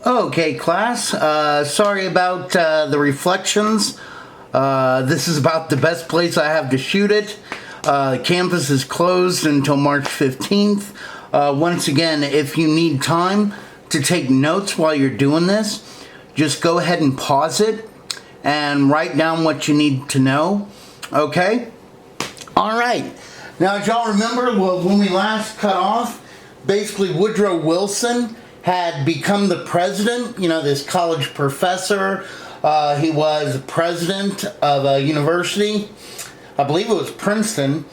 Okay, class. Sorry about the reflections. This is about the best place I have to shoot it. Campus is closed until March 15th. Once again, if you need time to take notes while you're doing this, just go ahead and pause it and write down what you need to know. Okay? All right. Now, as y'all remember, when we last cut off, basically Woodrow Wilson had become the president, this college professor. He was president of a university. I believe it was Princeton.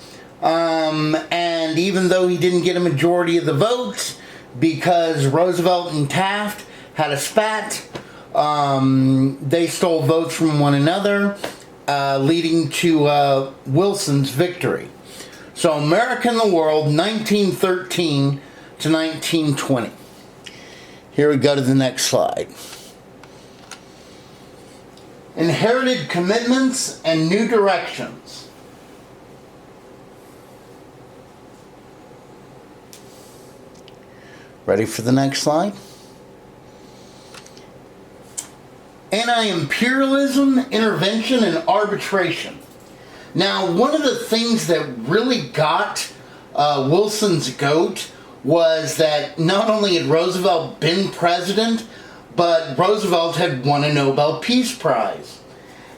And even though he didn't get a majority of the votes, because Roosevelt and Taft had a spat, they stole votes from one another, leading to Wilson's victory. So America and the World, 1913 to 1920. Here we go to the next slide. Inherited commitments and new directions. Ready for the next slide? Anti-imperialism, intervention, and arbitration. Now, one of the things that really got Wilson's goat was that not only had Roosevelt been president, but Roosevelt had won a Nobel Peace Prize.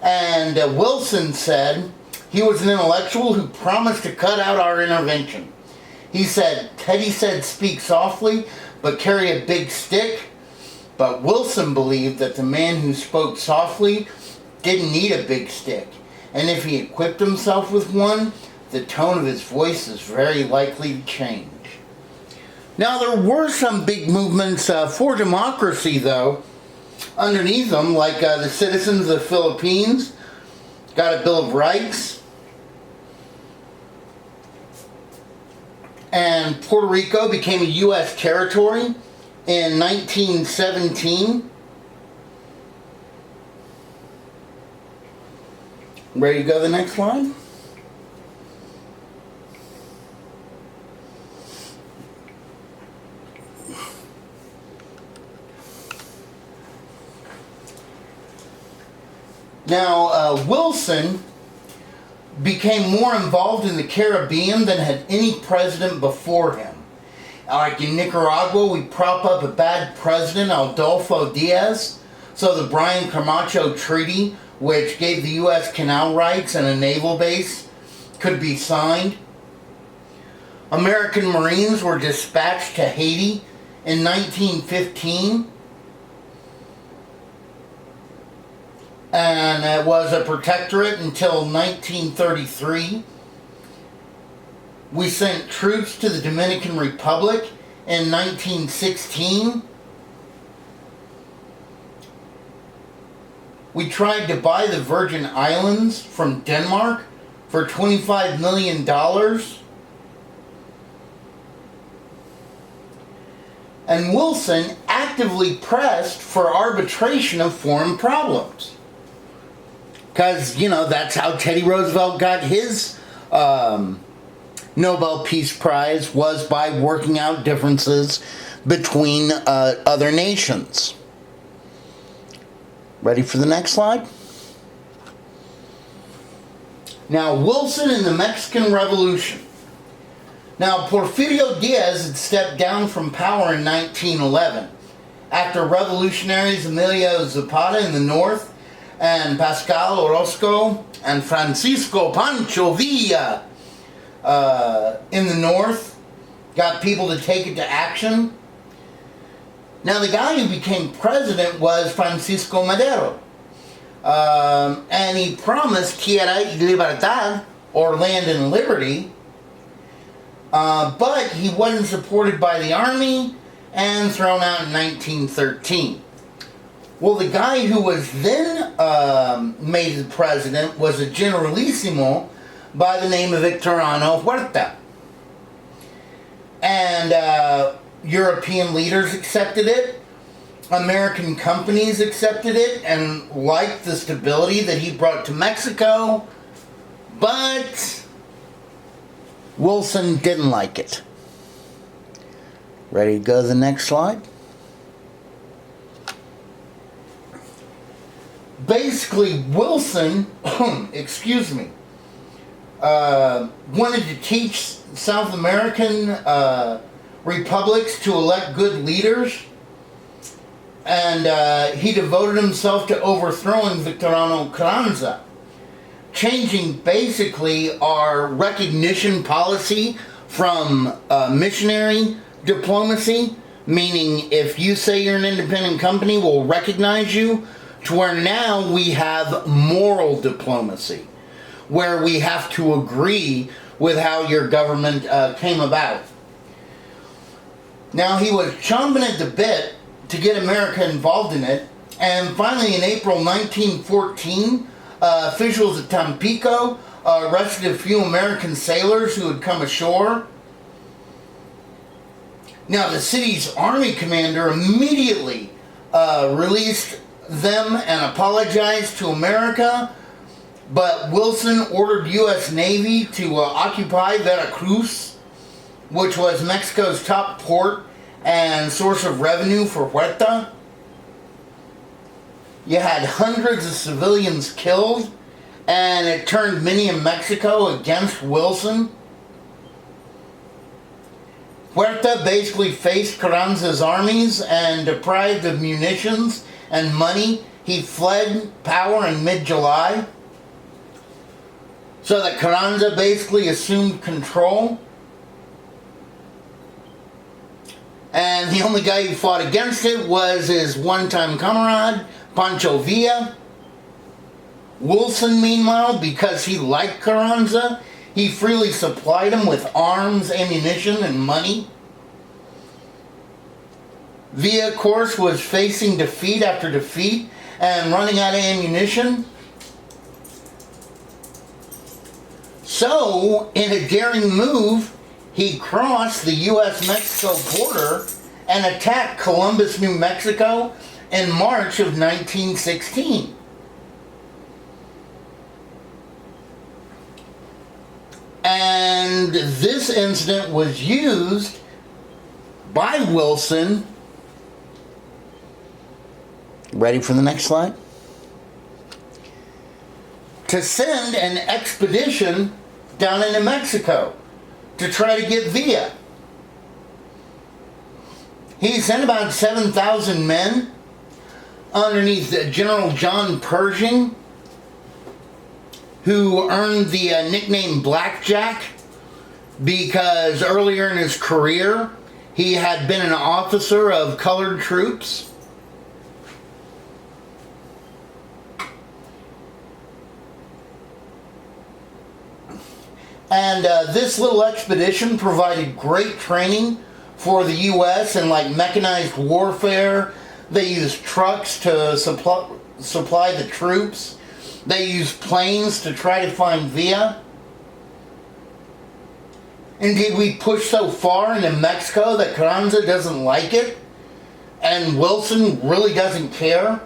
And Wilson said he was an intellectual who promised to cut out our intervention. He said, Teddy said speak softly, but carry a big stick. But Wilson believed that the man who spoke softly didn't need a big stick. And if he equipped himself with one, the tone of his voice is very likely to change. Now, there were some big movements for democracy, though, underneath them, like the citizens of the Philippines got a Bill of Rights, and Puerto Rico became a U.S. territory in 1917. Ready to go to the next slide? Now, Wilson became more involved in the Caribbean than had any president before him. Like in Nicaragua, we prop up a bad president, Adolfo Diaz, so the Brian Camacho Treaty, which gave the U.S. canal rights and a naval base, could be signed. American Marines were dispatched to Haiti in 1915. And it was a protectorate until 1933. We sent troops to the Dominican Republic in 1916. We tried to buy the Virgin Islands from Denmark for $25 million. And Wilson actively pressed for arbitration of foreign problems. Because, that's how Teddy Roosevelt got his Nobel Peace Prize, was by working out differences between other nations. Ready for the next slide? Now, Wilson and the Mexican Revolution. Now, Porfirio Diaz had stepped down from power in 1911 after revolutionaries Emilio Zapata in the north and Pascual Orozco and Francisco Pancho Villa in the north got people to take it to action. Now, the guy who became president was Francisco Madero. And he promised tierra y libertad, or land and liberty, but he wasn't supported by the army and thrown out in 1913. Well, the guy who was then made the president was a generalissimo by the name of Victoriano Huerta. And European leaders accepted it. American companies accepted it and liked the stability that he brought to Mexico. But Wilson didn't like it. Ready to go to the next slide? basically Wilson, excuse me, wanted to teach South American republics to elect good leaders, and he devoted himself to overthrowing Victoriano Carranza, changing basically our recognition policy from missionary diplomacy, meaning if you say you're an independent company, we'll recognize you, to where now we have moral diplomacy, where we have to agree with how your government came about. Now, he was chomping at the bit to get America involved in it, and finally in April 1914, officials at Tampico arrested a few American sailors who had come ashore. Now, the city's army commander immediately released them and apologized to America, but Wilson ordered U.S. Navy to occupy Veracruz, which was Mexico's top port and source of revenue for Huerta. You had hundreds of civilians killed, and it turned many in Mexico against Wilson. Huerta basically faced Carranza's armies, and deprived of munitions and money, he fled power in mid-July, so that Carranza basically assumed control. And the only guy who fought against it was his one-time comrade, Pancho Villa. Wilson, meanwhile, because he liked Carranza, he freely supplied him with arms, ammunition, and money. Villa, of course, was facing defeat after defeat and running out of ammunition. So, in a daring move, he crossed the U.S.-Mexico border and attacked Columbus, New Mexico in March of 1916. And this incident was used by Wilson. Ready for the next slide? To send an expedition down into Mexico to try to get Villa. He sent about 7,000 men underneath General John Pershing, who earned the nickname Blackjack because earlier in his career he had been an officer of colored troops. And this little expedition provided great training for the U.S. in like mechanized warfare. They used trucks to supply the troops. They used planes to try to find Villa. Indeed, we pushed so far into Mexico that Carranza doesn't like it, and Wilson really doesn't care.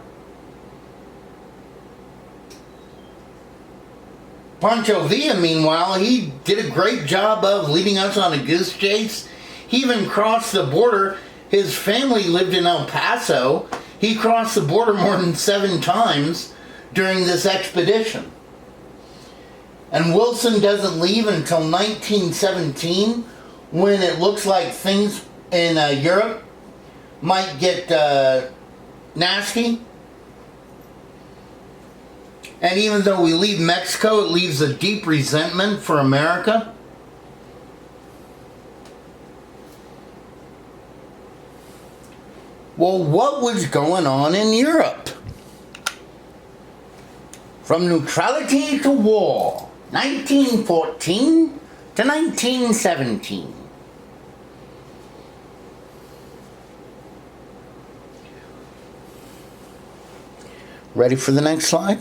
Pancho Villa, meanwhile, he did a great job of leading us on a goose chase. He even crossed the border. His family lived in El Paso. He crossed the border more than 7 times during this expedition. And Wilson doesn't leave until 1917, when it looks like things in Europe might get nasty. And even though we leave Mexico, it leaves a deep resentment for America. Well, what was going on in Europe? From neutrality to war, 1914 to 1917. Ready for the next slide?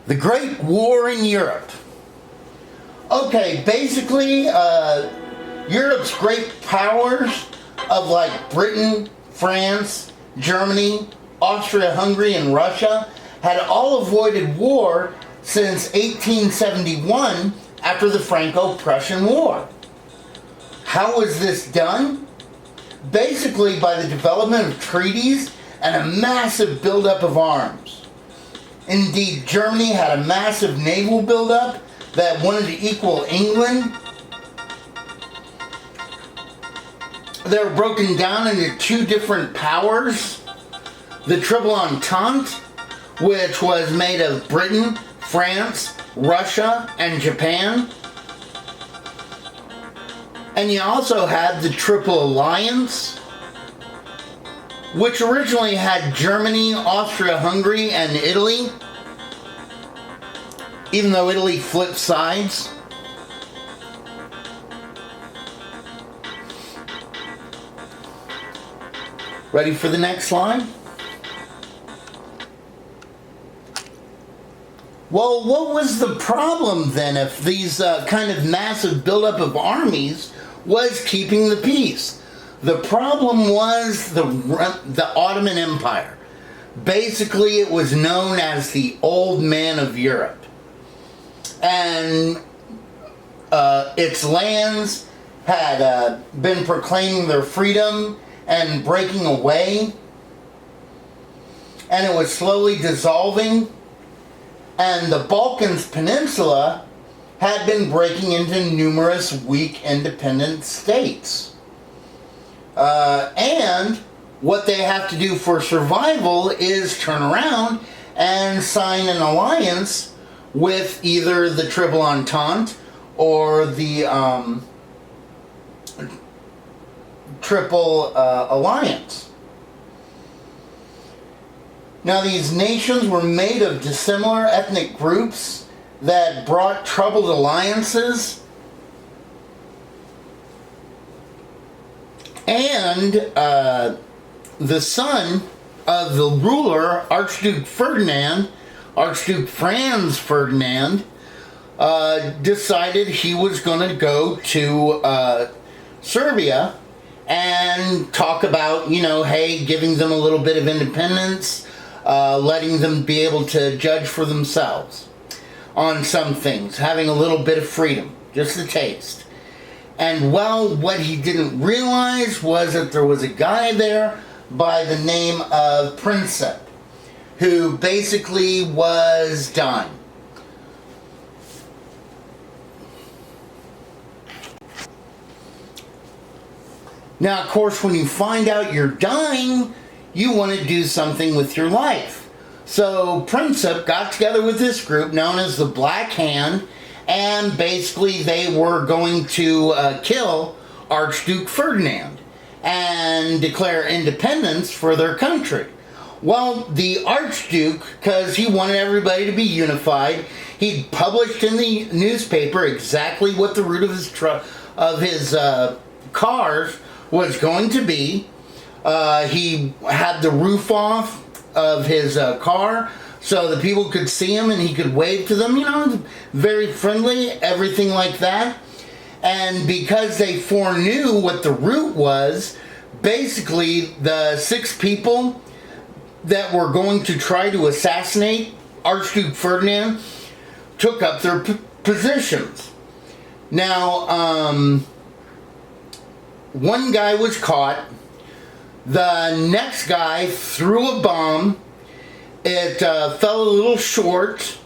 The Great War in Europe. Okay, basically, Europe's great powers of like Britain, France, Germany, Austria-Hungary, and Russia had all avoided war since 1871 after the Franco-Prussian War. How was this done? Basically by the development of treaties and a massive buildup of arms. Indeed, Germany had a massive naval buildup that wanted to equal England. They were broken down into two different powers. The Triple Entente, which was made of Britain, France, Russia, and Japan. And you also had the Triple Alliance, which originally had Germany, Austria-Hungary, and Italy, even though Italy flipped sides. Ready for the next slide? Well, what was the problem then if these kind of massive buildup of armies was keeping the peace? The problem was the Ottoman Empire. Basically, it was known as the Old Man of Europe. And its lands had been proclaiming their freedom and breaking away. And it was slowly dissolving. And the Balkans Peninsula had been breaking into numerous weak independent states. And what they have to do for survival is turn around and sign an alliance with either the Triple Entente or the Triple Alliance. Now, these nations were made of dissimilar ethnic groups that brought troubled alliances. And the son of the ruler, Archduke Ferdinand, Archduke Franz Ferdinand, decided he was going to go to Serbia and talk about, hey, giving them a little bit of independence, letting them be able to judge for themselves on some things, having a little bit of freedom, just a taste. And well, what he didn't realize was that there was a guy there by the name of Princip, who basically was done. Now, of course, when you find out you're dying, you want to do something with your life. So Princip got together with this group known as the Black Hand, and basically they were going to kill Archduke Ferdinand and declare independence for their country. Well, the Archduke, because he wanted everybody to be unified, he published in the newspaper exactly what the route of his cars was going to be. He had the roof off of his car so the people could see him and he could wave to them, very friendly, everything like that. And because they foreknew what the route was, basically the 6 people that were going to try to assassinate Archduke Ferdinand took up their positions. Now, one guy was caught. The next guy threw a bomb. It fell a little short.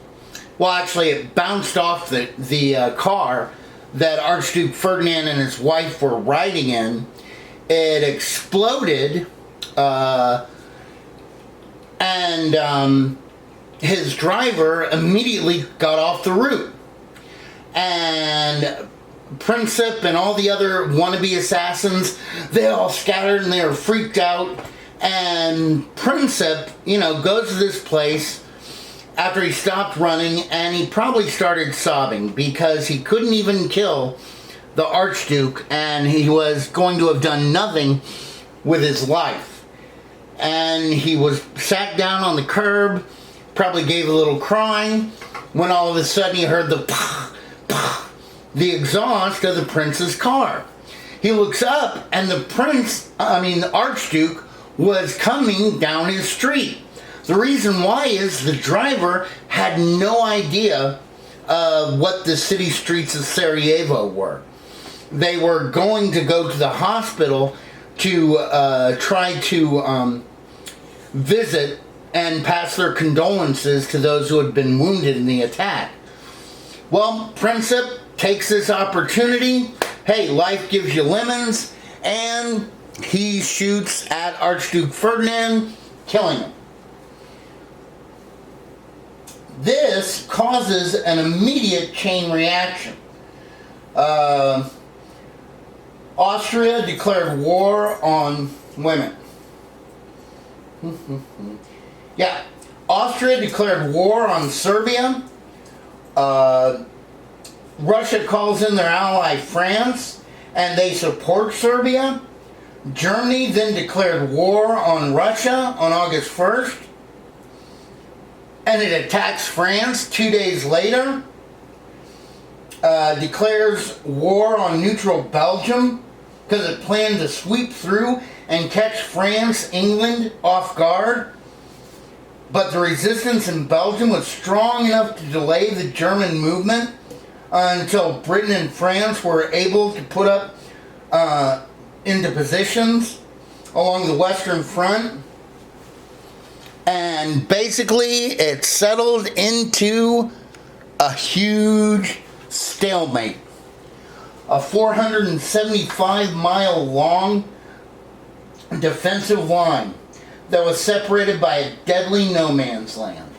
Well, actually, it bounced off the car that Archduke Ferdinand and his wife were riding in. It exploded, and his driver immediately got off the route. And Princip and all the other wannabe assassins, they all scattered and they were freaked out. And Princip, goes to this place after he stopped running, and he probably started sobbing because he couldn't even kill the Archduke, and he was going to have done nothing with his life. And he was sat down on the curb, probably gave a little cry, when all of a sudden he heard the the exhaust of the prince's car. He looks up, and the Archduke was coming down his street. The reason why is the driver had no idea what the city streets of Sarajevo were. They were going to go to the hospital to try to visit and pass their condolences to those who had been wounded in the attack. Well, Princip takes this opportunity. Hey, life gives you lemons, and he shoots at Archduke Ferdinand, killing him. This causes an immediate chain reaction. Austria declared war on women. Yeah, Austria declared war on Serbia. Russia calls in their ally France, and they support Serbia. Germany then declared war on Russia on August 1st, and it attacks France 2 days later. Declares war on neutral Belgium because it planned to sweep through and catch France, England off guard. But the resistance in Belgium was strong enough to delay the German movement until Britain and France were able to put up into positions along the Western Front. And basically it settled into a huge stalemate. A 475-mile long defensive line that was separated by a deadly no man's land.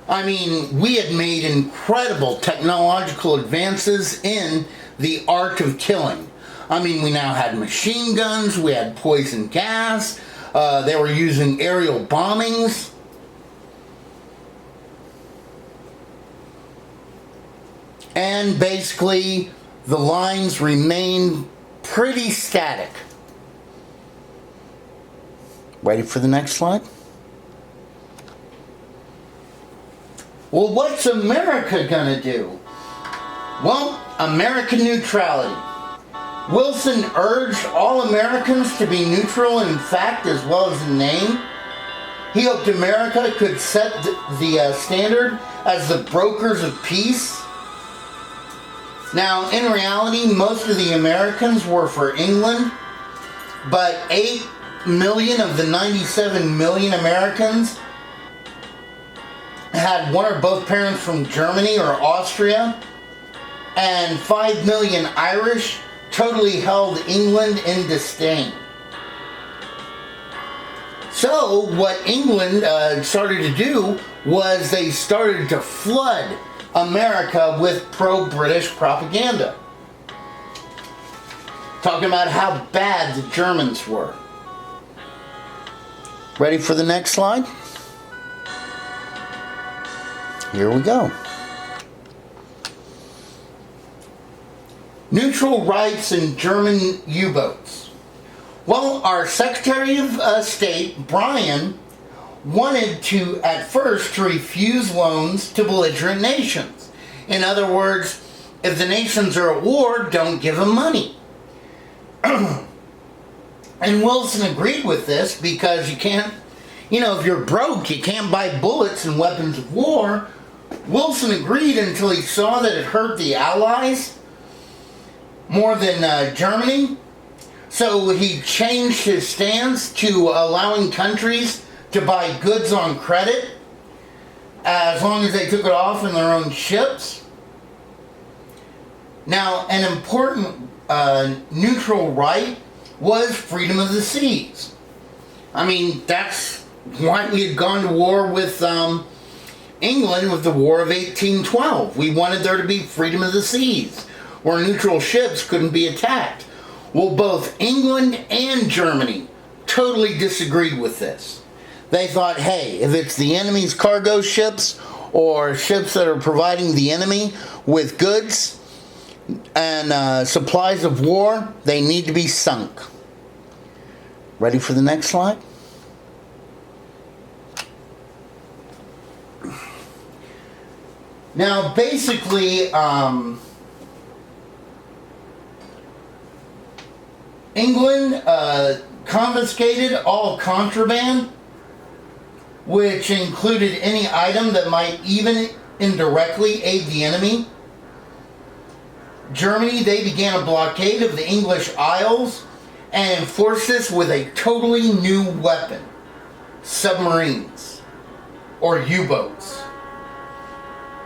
I mean, we had made incredible technological advances in the art of killing. I mean, we now had machine guns, we had poison gas, they were using aerial bombings. And basically, the lines remained pretty static. Ready for the next slide? Well, what's America gonna do? Well, American neutrality. Wilson urged all Americans to be neutral in fact as well as in name. He hoped America could set the standard as the brokers of peace. Now, in reality, most of the Americans were for England, but 8 million of the 97 million Americans had one or both parents from Germany or Austria, and 5 million Irish totally held England in disdain. So what England started to do was they started to flood America with pro-British propaganda, talking about how bad the Germans were. Ready for the next slide? Here we go. Neutral rights in German U-boats. Well, our Secretary of State, Bryan, wanted to, at first, to refuse loans to belligerent nations. In other words, if the nations are at war, don't give them money. And Wilson agreed with this because you can't, if you're broke, you can't buy bullets and weapons of war. Wilson agreed until he saw that it hurt the Allies more than Germany. So he changed his stance to allowing countries to buy goods on credit as long as they took it off in their own ships. Now, an important neutral right was freedom of the seas. I mean, that's why we had gone to war with England with the War of 1812. We wanted there to be freedom of the seas, where neutral ships couldn't be attacked. Well, both England and Germany totally disagreed with this. They thought, hey, if it's the enemy's cargo ships or ships that are providing the enemy with goods and supplies of war, they need to be sunk. Ready for the next slide? Now, basically, England confiscated all contraband, which included any item that might even indirectly aid the enemy. Germany, they began a blockade of the English Isles and enforced this with a totally new weapon, submarines or U-boats.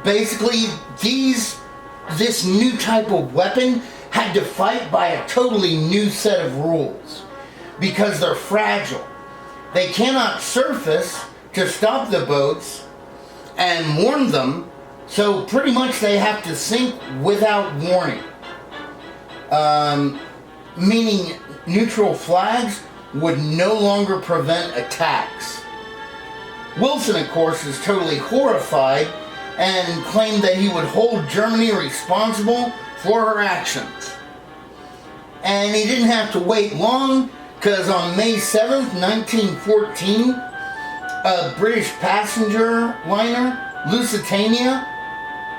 Basically, this new type of weapon had to fight by a totally new set of rules because they're fragile. They cannot surface to stop the boats and warn them, so pretty much they have to sink without warning. Meaning neutral flags would no longer prevent attacks. Wilson, of course, is totally horrified and claimed that he would hold Germany responsible for her actions. And he didn't have to wait long, because on May 7th, 1914, a British passenger liner, Lusitania,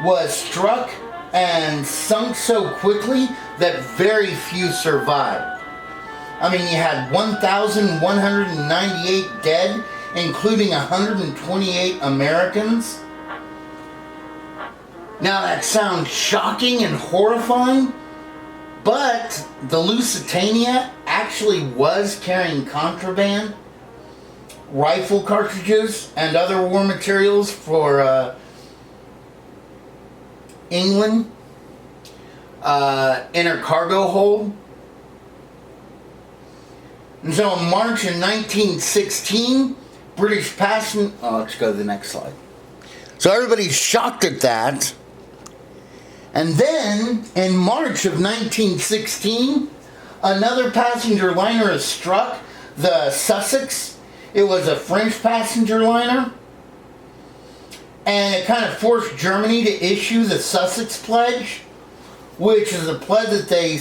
was struck and sunk so quickly that very few survived. I mean, you had 1,198 dead, including 128 Americans. Now that sounds shocking and horrifying, but the Lusitania actually was carrying contraband, rifle cartridges, and other war materials for England in her cargo hold. And so in March of 1916, British passenger... Oh, let's go to the next slide. So everybody's shocked at that. And then, in March of 1916, another passenger liner is struck, the Sussex. It was a French passenger liner. And it kind of forced Germany to issue the Sussex Pledge, which is a pledge that they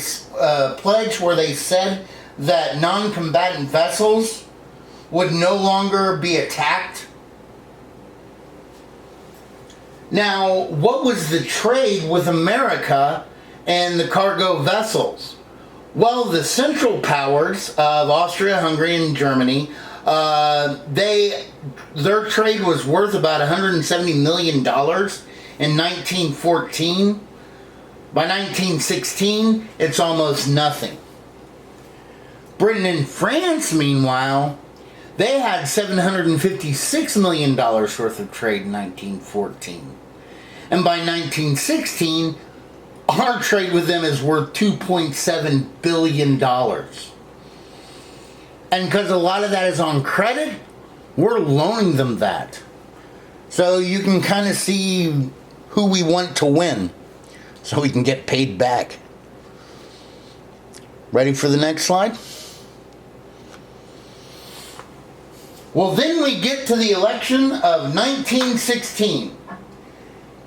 pledged where they said that non-combatant vessels would no longer be attacked. Now, what was the trade with America and the cargo vessels? Well, the Central Powers of Austria, Hungary, and Germany, their trade was worth about $170 million in 1914. By 1916, it's almost nothing. Britain and France, meanwhile, they had $756 million worth of trade in 1914. And by 1916, our trade with them is worth $2.7 billion. And because a lot of that is on credit, we're loaning them that. So you can kind of see who we want to win so we can get paid back. Ready for the next slide? Well, then we get to the election of 1916.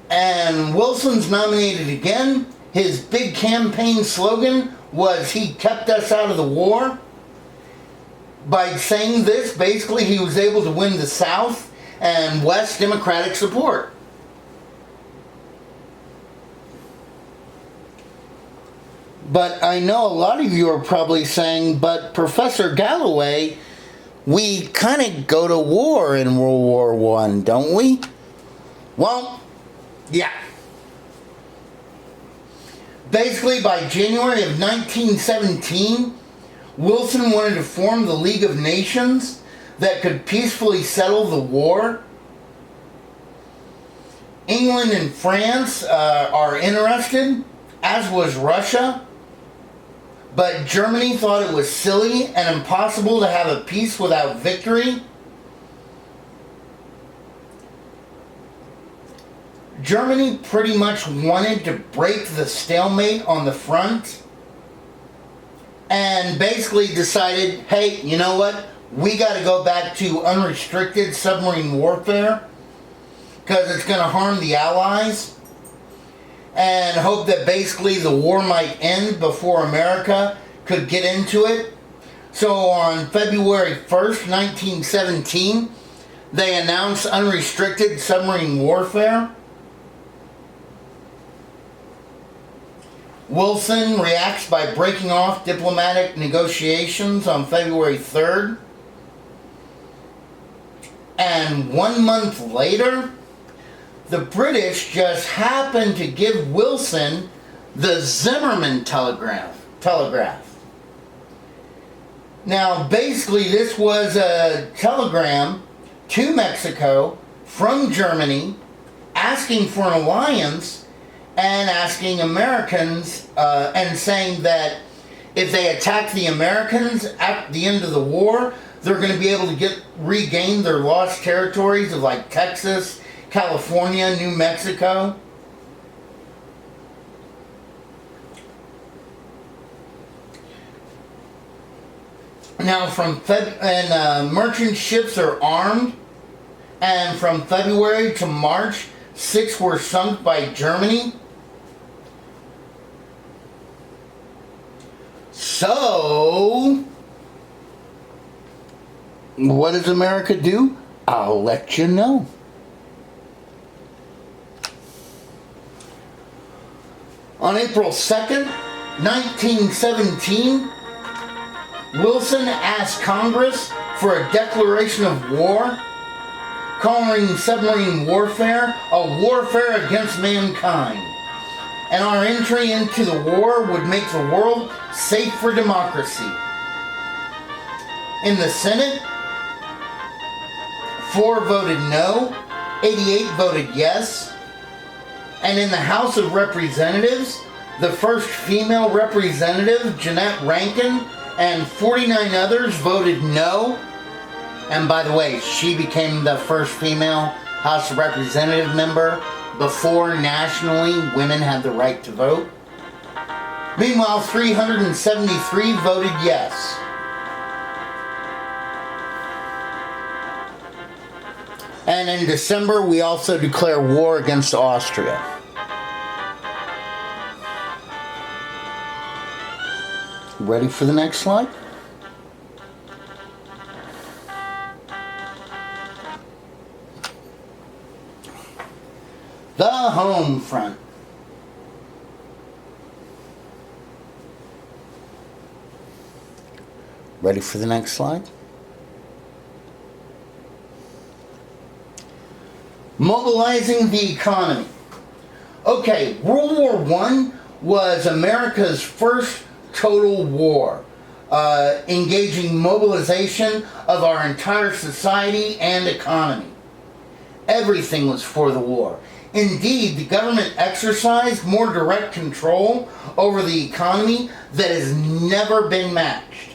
And Wilson's nominated again. His big campaign slogan was, "He kept us out of the war." By saying this, basically he was able to win the South and West Democratic support. But I know a lot of you are probably saying, but Professor Galloway, we kind of go to war in World War I, don't we? Well, yeah. Basically, by January of 1917, Wilson wanted to form the League of Nations that could peacefully settle the war. England and France are interested, as was Russia. But Germany thought it was silly and impossible to have a peace without victory. Germany pretty much wanted to break the stalemate on the front and basically decided, hey, you know what? We got to go back to unrestricted submarine warfare because it's going to harm the Allies, and hope that basically the war might end before America could get into it. So on February 1st, 1917, they announced unrestricted submarine warfare. Wilson reacts by breaking off diplomatic negotiations on February 3rd. And 1 month later, the British just happened to give Wilson the Zimmerman telegraph. Now, basically, this was a telegram to Mexico from Germany asking for an alliance and asking Americans and saying that if they attack the Americans at the end of the war, they're going to be able to regain their lost territories of like Texas, California, New Mexico. Now, merchant ships are armed, and from February to March, 6 were sunk by Germany. So, what does America do? I'll let you know. On April 2nd, 1917, Wilson asked Congress for a declaration of war, calling submarine warfare a warfare against mankind. And our entry into the war would make the world safe for democracy. In the Senate, 4 voted no, 88 voted yes. And in the House of Representatives, the first female representative, Jeannette Rankin, and 49 others voted no. And by the way, she became the first female House of Representative member before nationally women had the right to vote. Meanwhile, 373 voted yes. And in December, we also declare war against Austria. Ready for the next slide? The home front. Ready for the next slide? Mobilizing the economy. Okay, World War I was America's first total war, engaging mobilization of our entire society and economy. Everything was for the war. Indeed, the government exercised more direct control over the economy that has never been matched.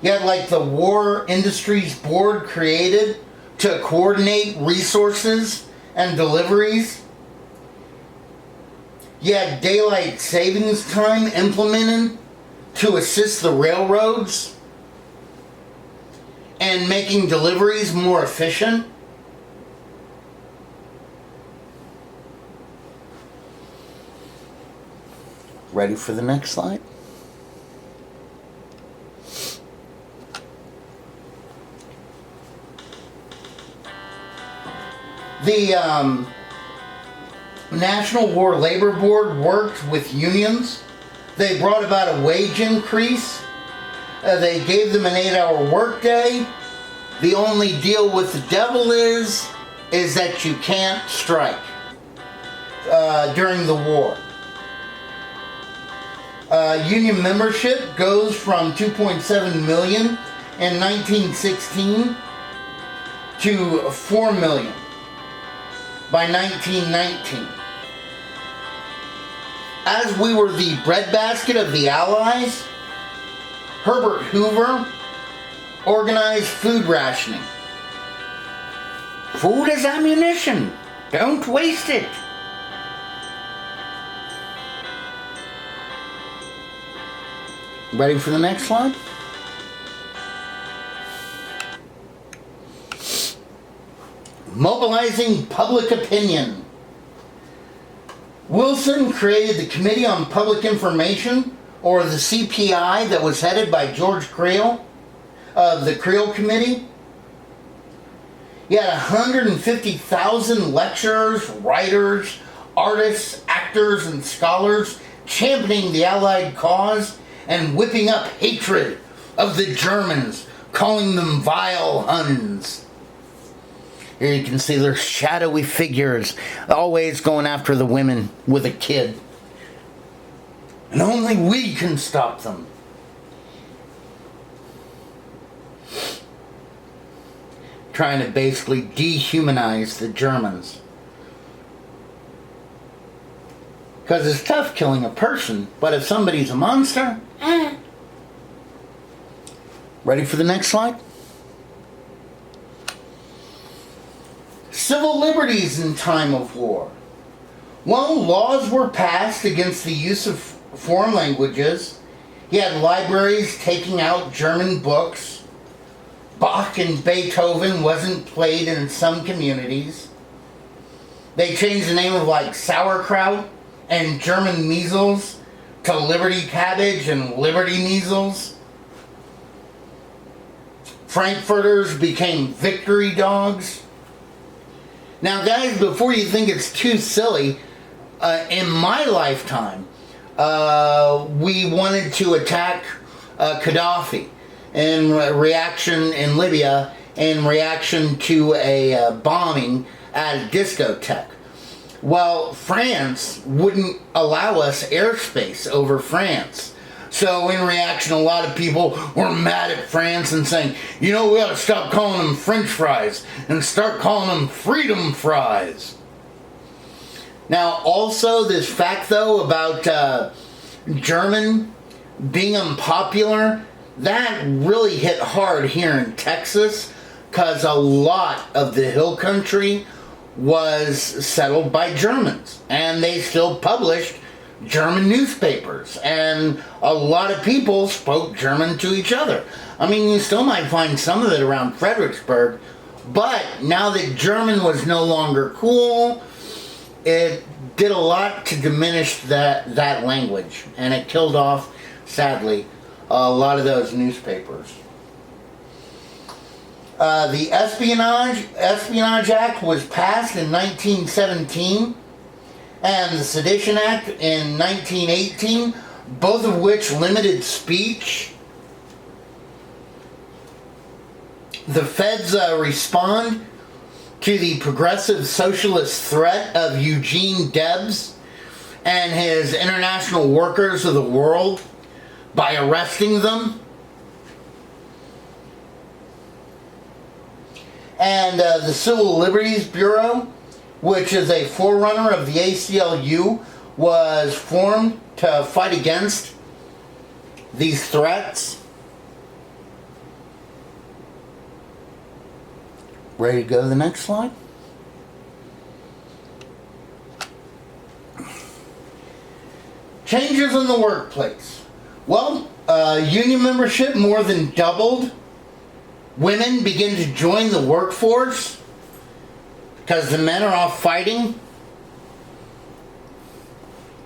You had like the War Industries Board created to coordinate resources and deliveries. You had daylight savings time implemented to assist the railroads and making deliveries more efficient. Ready for the next slide? The National War Labor Board worked with unions. They brought about a wage increase. They gave them an 8-hour workday. The only deal with the devil is that you can't strike during the war. Union membership goes from 2.7 million in 1916 to 4 million by 1919. As we were the breadbasket of the Allies, Herbert Hoover organized food rationing. Food is ammunition. Don't waste it. Ready for the next slide? Mobilizing public opinion. Wilson created the Committee on Public Information, or the CPI, that was headed by George Creel of the Creel Committee. You had 150,000 lecturers, writers, artists, actors, and scholars championing the Allied cause and whipping up hatred of the Germans, calling them vile Huns. Here you can see their shadowy figures, always going after the women with a kid. And only we can stop them. trying to basically dehumanize the Germans. Because it's tough killing a person, but if somebody's a monster, Ready for the next slide? Civil liberties in time of war. Well, laws were passed against the use of foreign languages. You had libraries taking out German books. Bach and Beethoven wasn't played in some communities. They changed the name of like sauerkraut and German measles to Liberty cabbage and Liberty measles. Frankfurters became victory dogs. Now guys, before you think it's too silly, in my lifetime, we wanted to attack Gaddafi in reaction in Libya, in reaction to a bombing at a discotheque. Well, France wouldn't allow us airspace over France. So in reaction, a lot of people were mad at France and saying, you know, we ought to stop calling them French fries and start calling them freedom fries. Now, also this fact, though, about German being unpopular, that really hit hard here in Texas because a lot of the hill country was settled by Germans, and they still published German newspapers, and a lot of people spoke German to each other. I mean, you still might find some of it around Fredericksburg, but now that German was no longer cool, it did a lot to diminish that language, and it killed off, sadly, a lot of those newspapers. The Espionage Act was passed in 1917, and the Sedition Act in 1918, both of which limited speech. The feds respond to the progressive socialist threat of Eugene Debs and his International Workers of the World by arresting them. And the Civil Liberties Bureau, which is a forerunner of the ACLU, was formed to fight against these threats. Ready to go to the next slide? Changes in the workplace. Well, union membership more than doubled. Women begin to join the workforce because the men are off fighting.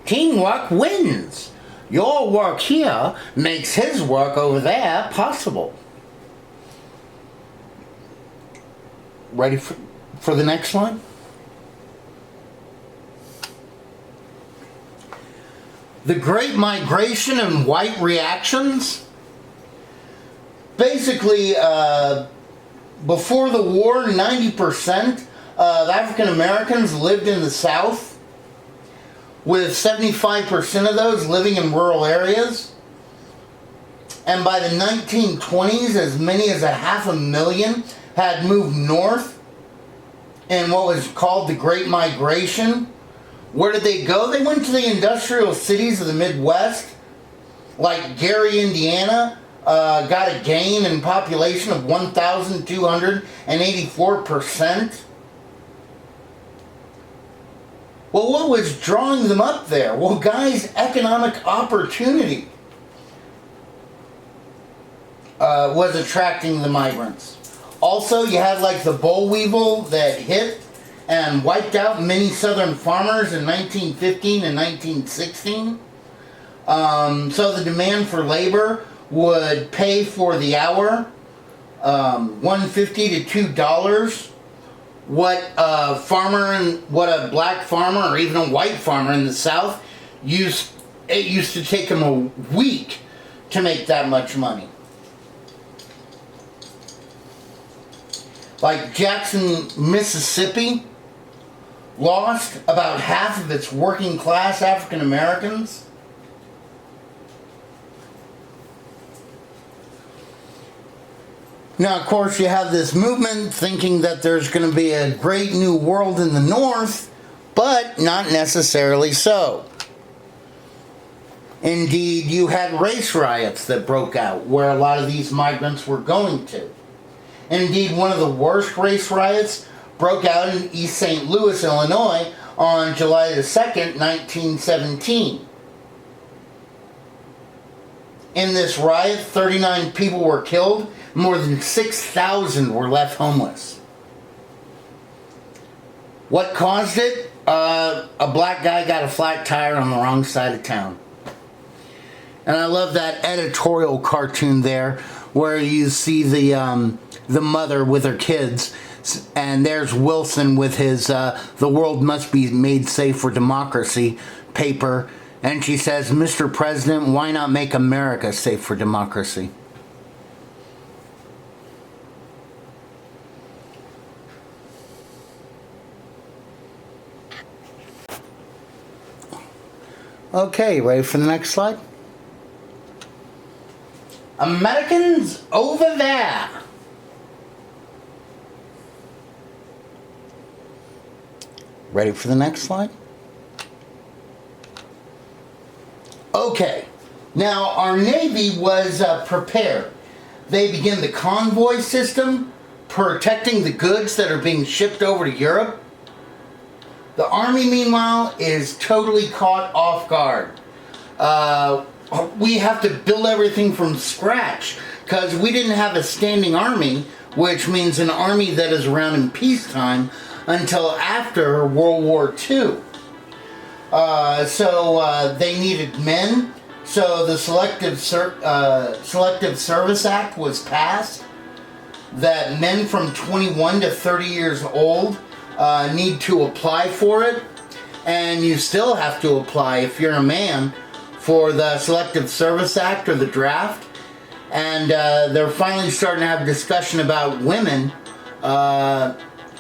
Teamwork wins. Your work here makes his work over there possible. Ready for the next one? The Great Migration and White Reactions. Basically, before the war, 90% of African Americans lived in the South, with 75% of those living in rural areas. And by the 1920s, as many as 500,000 had moved north in what was called the Great Migration. Where did they go? They went to the industrial cities of the Midwest, like Gary, Indiana. Got a gain in population of 1,284%. Well, what was drawing them up there? Well, guys, economic opportunity was attracting the migrants. Also, you had like the boll weevil that hit and wiped out many southern farmers in 1915 and 1916. So the demand for labor would pay for the hour, $1.50 to $2. What a black farmer or even a white farmer in the South used to take them a week to make that much money. Like Jackson, Mississippi, lost about half of its working class African Americans. Now, of course, you have this movement thinking that there's going to be a great new world in the North, but not necessarily so. Indeed, you had race riots that broke out where a lot of these migrants were going to. Indeed, one of the worst race riots broke out in East St. Louis, Illinois on July the 2nd, 1917. In this riot, 39 people were killed. More than 6,000 were left homeless. What caused it? A black guy got a flat tire on the wrong side of town. And I love that editorial cartoon there where you see the mother with her kids, and there's Wilson with his the world must be made safe for democracy paper, and she says, Mr. President, why not make America safe for democracy? Okay, ready for the next slide? Americans over there. Ready for the next slide? Okay, now our Navy was prepared. They began the convoy system, protecting the goods that are being shipped over to Europe. The Army, meanwhile, is totally caught off guard. We have to build everything from scratch because we didn't have a standing army, which means an army that is around in peacetime until after World War II. So they needed men. So the Selective Service Act was passed that men from 21 to 30 years old need to apply for it, and you still have to apply if you're a man for the Selective Service Act or the draft. And they're finally starting to have discussion about women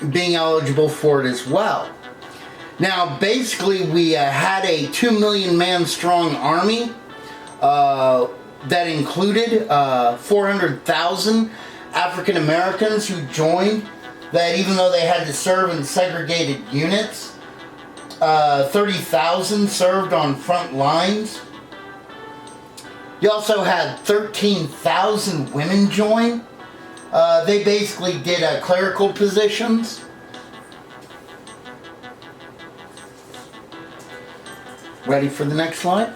being eligible for it as well. Now, basically, we had a 2 million man strong army that included 400,000 African Americans who joined, that even though they had to serve in segregated units, 30,000 served on front lines. You also had 13,000 women join. They basically did clerical positions. Ready for the next slide?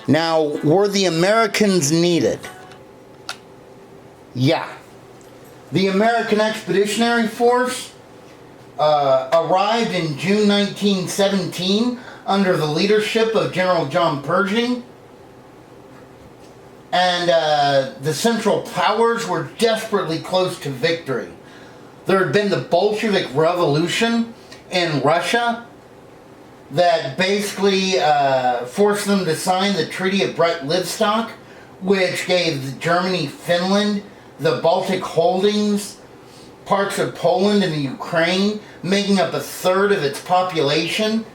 Now, were the Americans needed? Yeah. The American Expeditionary Force arrived in June 1917 under the leadership of General John Pershing. And the Central Powers were desperately close to victory. There had been the Bolshevik Revolution in Russia that basically forced them to sign the Treaty of Brest-Litovsk, which gave Germany, Finland, the Baltic holdings, parts of Poland and the Ukraine, making up a third of its population.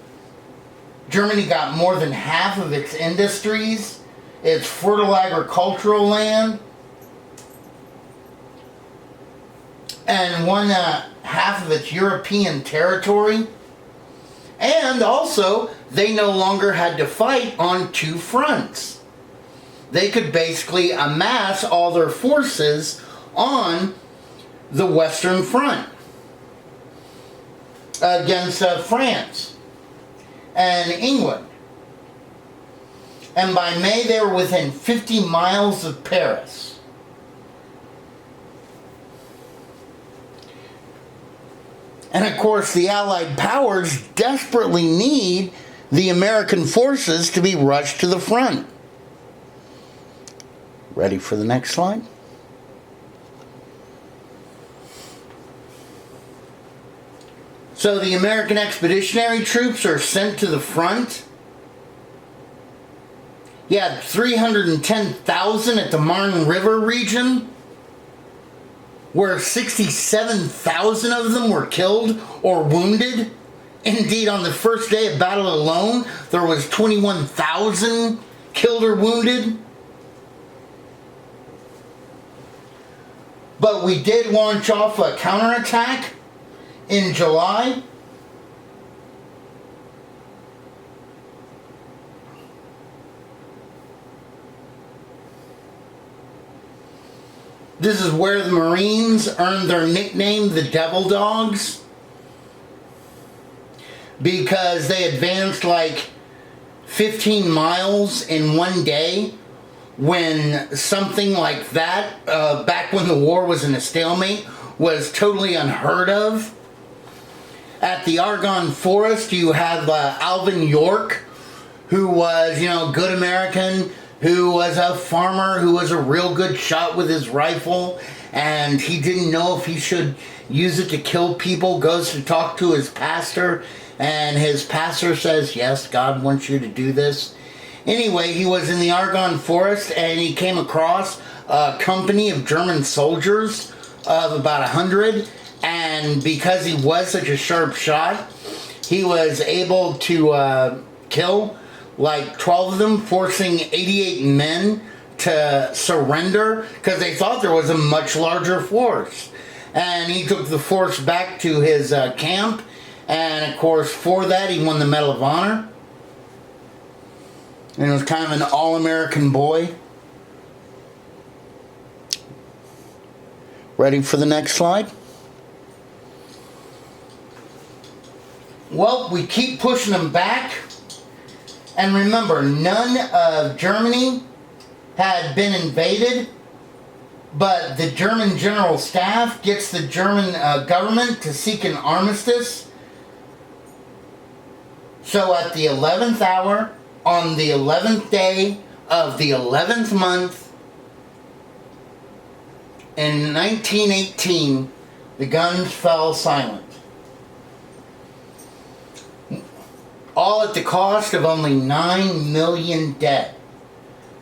Germany got more than half of its industries, its fertile agricultural land, and one half of its European territory. And also, they no longer had to fight on two fronts. They could basically amass all their forces on the Western Front against France and England. And by May, they were within 50 miles of Paris. And of course, the Allied powers desperately need the American forces to be rushed to the front. Ready for the next slide? So the American Expeditionary Troops are sent to the front. You had 310,000 at the Marne River region, where 67,000 of them were killed or wounded. Indeed, on the first day of battle alone, there was 21,000 killed or wounded. But we did launch off a counterattack in July. This is where the Marines earned their nickname, the Devil Dogs, because they advanced like 15 miles in one day, when something like that, back when the war was in a stalemate, was totally unheard of. At the Argonne Forest, you have Alvin York, who was, good American, who was a farmer, who was a real good shot with his rifle, and he didn't know if he should use it to kill people, goes to talk to his pastor, and his pastor says, yes, God wants you to do this. Anyway, he was in the Argonne Forest, and he came across a company of German soldiers of about 100, and because he was such a sharp shot, he was able to kill like 12 of them, forcing 88 men to surrender because they thought there was a much larger force. And he took the force back to his camp, and of course for that he won the Medal of Honor. And he was kind of an all-American boy. Ready for the next slide? Well, we keep pushing them back. And remember, none of Germany had been invaded, but the German General Staff gets the German government to seek an armistice. So at the 11th hour, on the 11th day of the 11th month, in 1918, the guns fell silent. All at the cost of only 9 million dead.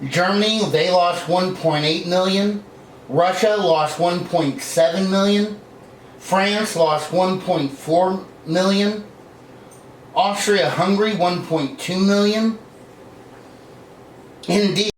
Germany, they lost 1.8 million. Russia lost 1.7 million. France lost 1.4 million. Austria-Hungary, 1.2 million. Indeed.